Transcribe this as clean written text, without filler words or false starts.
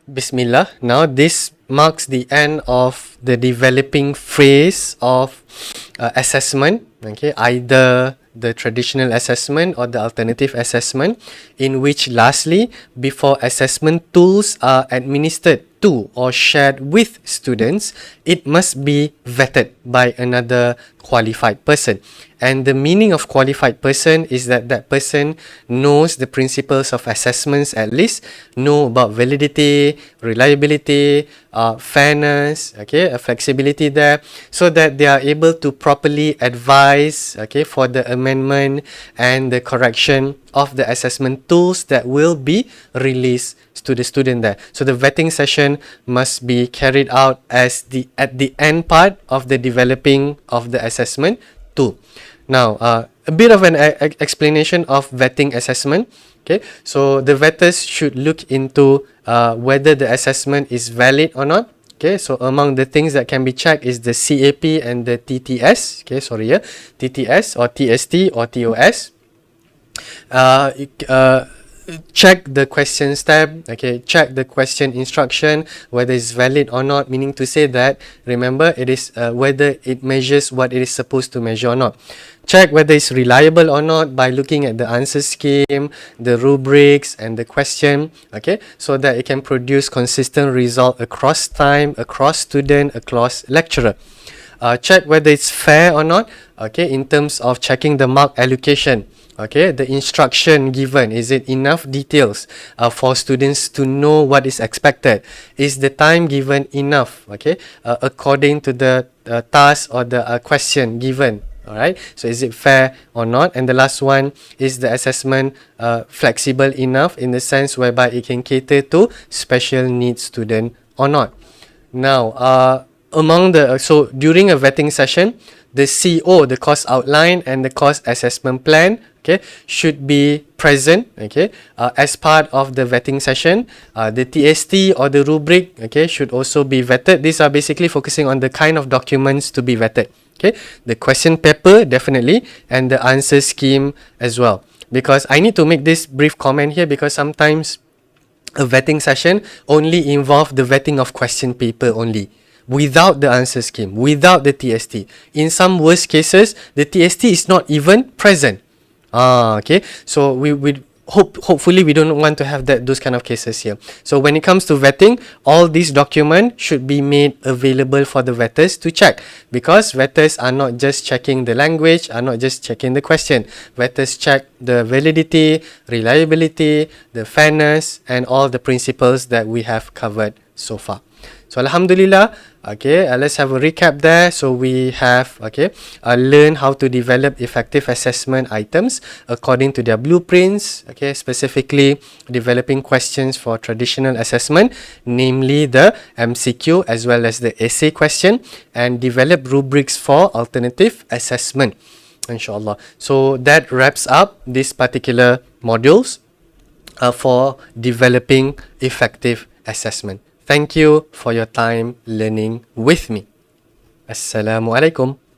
Bismillah. Now this marks the end of the developing phase of assessment. Okay, either the traditional assessment or the alternative assessment, in which lastly, before assessment tools are administered to or shared with students, it must be vetted by another qualified person. And the meaning of qualified person is that that person knows the principles of assessments, at least know about validity, reliability, fairness, okay, flexibility there, so that they are able to properly advise, okay, for the amendment and the correction of the assessment tools that will be released to the student there. So the vetting session must be carried out as at the end part of the developing of the assessment tool. Now, a bit of an explanation of vetting assessment. Okay, so the vetters should look into whether the assessment is valid or not. Okay, so among the things that can be checked is the CAP and the TTS. Okay, sorry, yeah, TTS or TST or TOS. Check the questions tab. Okay, check the question instruction whether it's valid or not, meaning to say that, remember, it is whether it measures what it is supposed to measure or not. Check whether it's reliable or not by looking at the answer scheme, the rubrics and the question, okay, so that it can produce consistent result across time, across student, across lecturer. Check whether it's fair or not, okay, in terms of checking the mark allocation. Okay, the instruction given, is it enough details for students to know what is expected? Is the time given enough, okay, according to the task or the question given? Alright, so is it fair or not? And the last one, is the assessment flexible enough in the sense whereby it can cater to special needs student or not? Now, so during a vetting session, the CO, the course outline and the course assessment plan, okay, should be present, okay, as part of the vetting session. The TST or the rubric, okay, should also be vetted. These are basically focusing on the kind of documents to be vetted. Okay, the question paper definitely, and the answer scheme as well. Because I need to make this brief comment here, because sometimes a vetting session only involve the vetting of question paper only, without the answer scheme, without the TST. In some worst cases, the TST is not even present. Okay, so we hopefully we don't want to have those kind of cases here. So when it comes to vetting, all these documents should be made available for the vetters to check, because vetters are not just checking the language, are not just checking the question. Vetters check the validity, reliability, the fairness and all the principles that we have covered so far. So Alhamdulillah, okay, let's have a recap there. So we have, okay, learned how to develop effective assessment items according to their blueprints, okay, specifically developing questions for traditional assessment, namely the MCQ as well as the essay question, and develop rubrics for alternative assessment, inshallah. So that wraps up this particular modules for developing effective assessment. Thank you for your time learning with me. Assalamualaikum.